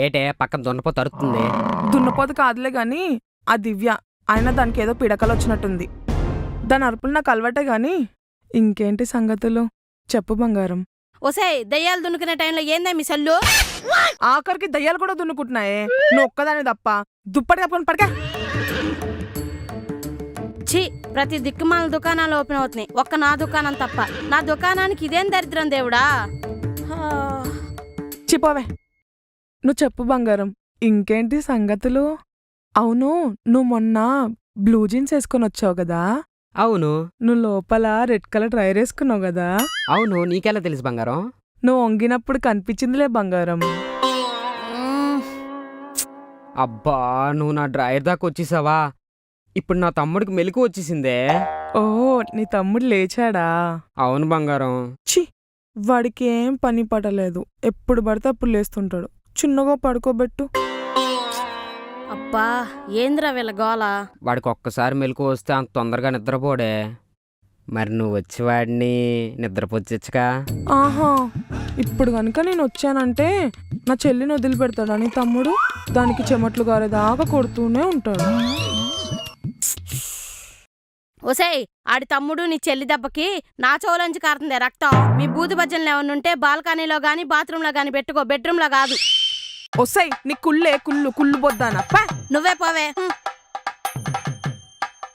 ఏటే పక్కన దున్నపోతు అరుతుంది. దున్నపోతు కాదులే గాని ఆ దివ్య ఆయన దానికి ఏదో పిడకలు వచ్చినట్టుంది. దాని అరుపులు నాకు అలవాటే గాని ఇంకేంటి సంగతులు చెప్పు బంగారం. ఒసేయ్ దయ్యాలు దున్నుకునే టైంలో ఏందా మీ సల్లు? ఆఖరికి దయ్యాలు కూడా దున్నుకుంటున్నాయే, నువ్వు ఒక్కదాని తప్ప. దుప్పటి కప్పుకొని పడక. ఛీ, ప్రతి దిక్కుమాల దుకాణాలు ఓపెన్ అవుతున్నాయి, ఒక్క నా దుకాణం తప్ప. నా దుకాణానికి ఇదేం దరిద్రం దేవుడా. చిపోవే. నువ్వు చెప్పు బంగారం, ఇంకేంటి సంగతులు? అవును, నువ్వు మొన్న బ్లూ జీన్స్ వేసుకొని వచ్చావు కదా. అవును. నువ్వు లోపల రెడ్ కలర్ డ్రైర్ వేసుకున్నావు కదా. అవును, నీకెలా తెలుసు బంగారం? నువ్వు వంగినప్పుడు కనిపించిందిలే బంగారం. అబ్బా, నువ్వు నా డ్రైవర్ దాకా వచ్చేసావా? ఇప్పుడు నా తమ్ముడికి మెలకు వచ్చేసిందే. ఓ, నీ తమ్ముడు లేచాడా? అవును బంగారం. ఛీ, వాడికి ఏం పని పడలేదు, ఎప్పుడు పడితే అప్పుడు లేస్తుంటాడు. చిన్నగా పడుకోబెట్టు. అబ్బా, ఏంద్రా వీళ్ళ గోల? వాడికి ఒక్కసారి మెలకు వస్తే అంత తొందరగా నిద్రపోడే. మరి నువ్వు వచ్చి వాడిని నిద్రపోచ్చచ్చుగా. ఆహా, ఇప్పుడు కనుక నేను వచ్చానంటే నా చెల్లిని వదిలిపెడతాడా నీ తమ్ముడు? దానికి చెమట్లు గారేదాకా కొడుతూనే ఉంటాడు. ఒసేయ్, ఆడి తమ్ముడు నీ చెల్లి దెబ్బకి నా చోలంచి కారుతుందే రక్తం. మీ బూది భజనలు ఏమన్నుంటే బాల్కనీలో గాని బాత్రూంలో గాని పెట్టుకో, బెడ్రూమ్లో కాదు. ఒసై, నీ కుళ్ళే కుళ్ళు బొద్దానా? నువ్వే పోవే.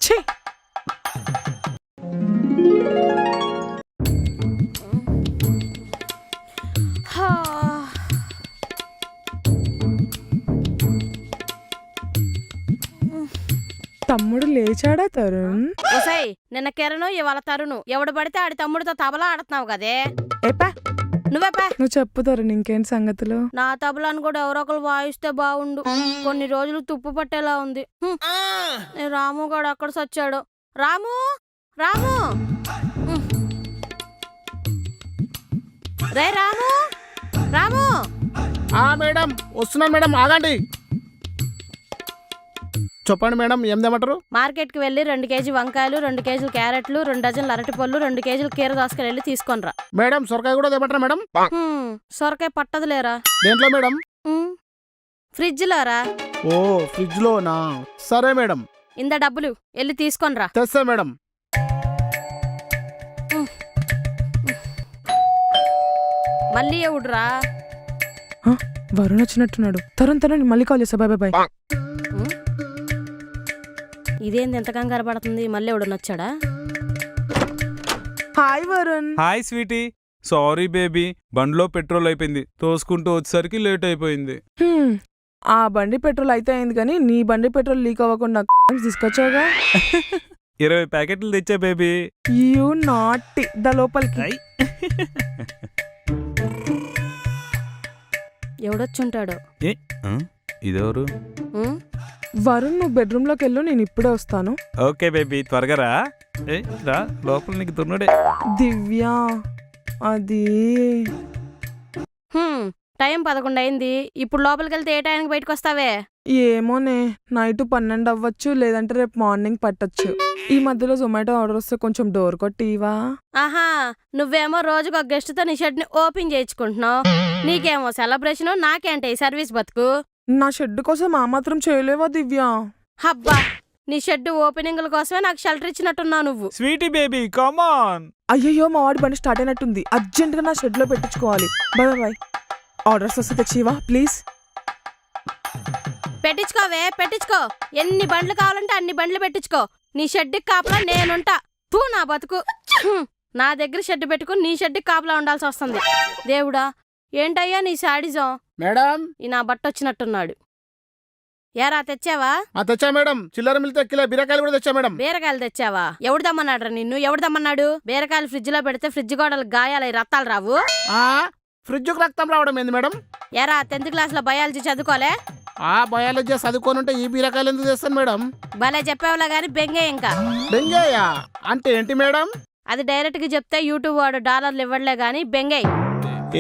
ఛీ, తమ్ముడు లేచాడా తరుణ్? ఒసేయ్, నిన్న కిరణు ఇవాళ తరుణు, ఎవడు పడితే ఆడి తమ్ముడితో తబలా ఆడుతున్నావు కదే. ఏపా, నువ్వే పా. నువ్వు చెప్పు తరుణ్, ఇంకేంటి సంగతులు? నా తబలాను కూడా ఎవరో ఒకరు వాయిస్తే బాగుండు. కొన్ని రోజులు తుప్పు పట్టేలా ఉంది. రాము కూడా అక్కడ సచ్చాడు. రాము, రాము, రే రాము, రాము. మేడం వస్తున్నాను మేడం, ఆగండి. చెప్పండి మేడం, ఏం తెమ్మంటారు? మార్కెట్కి వెళ్ళి 2 కేజీ వంకాయలు, 2 కేజీలు క్యారెట్లు, 2 డజన్లు అరటిపళ్ళు, 2 కేజీలు కీర దోసకాయలు వెళ్ళి తీసుకొనిరా. మేడం సొరకాయ కూడా తెమ్మంటారా మేడం? సొరకాయ పట్టదులేరా. దేంట్లో మేడం? ఫ్రిడ్జ్ లోరా. ఓ, ఫ్రిడ్జ్ లోనా? సరే మేడం. ఇంత డబ్బులు వెళ్ళి తీసుకొనిరా. తెస్తా మేడం. మళ్ళీ ఎవడురా? వరుణ్ వచ్చినట్టున్నాడు. తరుణ్ మళ్ళీ కాల్ చేస్తా. Bye bye. ఇదేంది ఎంత కంగారు పడుతుంది? మళ్ళీ ఎవడు నచ్చాడా? Hi Varun. Hi sweety. Sorry baby, బండిలో పెట్రోల్ అయిపోయింది, తోసుకుంటూ వచ్చేసరికి లేట్ అయిపోయింది. ఆ బండి పెట్రోల్ అయితే అయింది కానీ నీ బండి పెట్రోల్ లీక్ అవ్వకుండా తీసుకొచ్చావుగా. 20 ప్యాకెట్లు తెచ్చా బేబీ. యూ నాటి ద లోపలికి. ఎవడొచ్చుంటాడు? ఇదెవరు? వరుణ్, నువ్వు బెడ్రూమ్ లోకి వెళ్ళు, నేను ఇప్పుడే వస్తాను. ఓకే బేబీ, త్వరగా రా. రా, లోపల నీకు దున్నుడే. దివ్య, అది టైం 11 అయింది. ఇప్పుడు లోపలికి వెళ్తే ఏ టైంకి బయటకు వస్తావే? ఏమోనే, నైట్ 12 అవ్వచ్చు, లేదంటే రేపు మార్నింగ్ పట్టొచ్చు. ఈ మధ్యలో జొమాటో ఆర్డర్ వస్తే కొంచెం డోర్ కొట్టివా? ఆహా, నువ్వేమో రోజుకు ఒక గెస్ట్ తో నీ షెడ్ ని ఓపెన్ చేయించుకుంటున్నావు. నీకేమో సెలబ్రేషన్, నాకేంటే ఈ సర్వీస్ బతుకు. నా షెడ్ కోసం ఆ మాత్రం చేయలేవా దివ్య? హబ్బా, నీ షెడ్ ఓపెనింగ్ల కోసమే నాకు షెల్టర్ ఇచ్చినట్టున్నావు నువ్వు. Sweetie baby, come on. అయ్యయ్యో, మా వాడి బండి స్టార్ట్ అయినట్టుంది, అర్జెంట్ గా నా షెడ్ లో పెట్టించుకోవాలి. Bye bye. ఆర్డర్స్ వస్తే తెచ్చివా ప్లీజ్. పెట్టించుకోవే, పెట్టించుకో. ఎన్ని బండ్లు కావాలంటే అన్ని బండ్లు పెట్టించుకో. నీ షెడ్కి కాపలా నేనుంటా. తూ నా బతుకు. నా దగ్గర షెడ్ పెట్టుకుని నీ షెడ్కి కాపలా ఉండాల్సి వస్తుంది. దేవుడా, ఏంటయ్యా నీ శాడిజం? మేడం, ఈ నా బట్ట వచ్చినట్టున్నాడు. ఏరా తెచ్చావా? తెచ్చా మేడం. చిల్లర మిల్తే కిలో బీరకాయలు కూడా తెచ్చా మేడం. బీరకాయలు తెచ్చావా? ఎవడదమ్మన్నాడు నిన్ను? ఎవడదమ్మన్నాడు? బీరకాయలు ఫ్రిడ్జ్ లో పెడితే ఫ్రిడ్జ్ గోడలు గాయాలై రక్తాలు రావు. ఫ్రిడ్జ్ కు రక్తం రావడం ఏంది మేడం? ఏరా 10th క్లాస్ లో బయాలజీ చదువుకోలే? బయాలజీ చదువుకోనుంటే ఈ బీరకాయలు ఎందుకు తెస్తాను మేడం? భలే చెప్పేవాళ్ళ గాని బెంగే. ఇంకా బెంగయ్యా అంటే ఏంటి మేడం? అది డైరెక్ట్ గా చెప్తే యూట్యూబ్ వాడు $1 ఇవ్వడలే గాని బెంగే.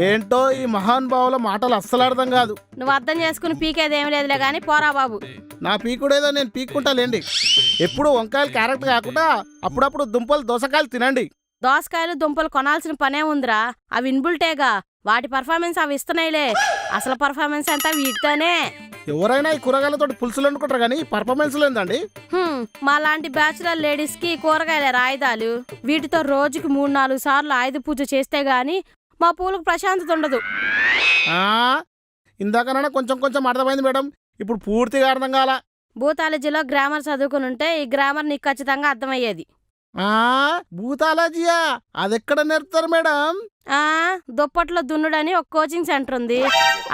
ఏంటో ఈ మహాన్ భావుల మాటలు అస్సలు అర్థం కాదు. నువ్వు అర్థం చేసుకుని పీకేదేమి లేదులే గాని పోరా బాబు. నా పీకుడేదో నేను పీక్కుంటాలేండి. ఎప్పుడు వంకాయలు క్యారెట్ కాకుండా అప్పుడప్పుడు దుంపలు దోసకాయలు తినండి. దోసకాయలు దుంపలు కొనాల్సిన పనే ఉందిరా, అవి ఇన్బుల్టేగా. వాటి పర్ఫార్మెన్స్ అవి ఇస్తున్నాయిలే, అసలు పర్ఫార్మెన్స్ అంతా వీటితోనే. ఎవరైనా ఈ కూరగాయలతో పులుసులు వండుకుంటారు కానీ పర్ఫార్మెన్స్ లేదండి. మా లాంటి బ్యాచులర్ లేడీస్ కి కూరగాయల ఆయుధాలు. వీటితో రోజుకి 3-4 సార్లు ఆయుధ పూజ చేస్తే గాని మా పూలకు ప్రశాంతత ఉండదు. ఇందాకనైనా కొంచెం కొంచెం అర్థమైంది మేడం, ఇప్పుడు పూర్తిగా అర్థం కాల. భూతాలజీలో గ్రామర్ చదువుకుని ఉంటే ఈ గ్రామర్ నీకు ఖచ్చితంగా అర్థమయ్యేది. భూతాలజీయా? అదెక్కడ నేర్పుతారు మేడం? దుప్పట్లో దున్నుడని ఒక కోచింగ్ సెంటర్ ఉంది,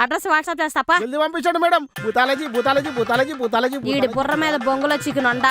అడ్రస్ వాట్సాప్ చేస్తాపా. జల్దీ పంపించండి మేడం. భూతాలజీ భూతాలజీ భూతాలజీ భూతాలజీ ఈడి బుర్ర మీద బొంగులో చికెన్ వండ.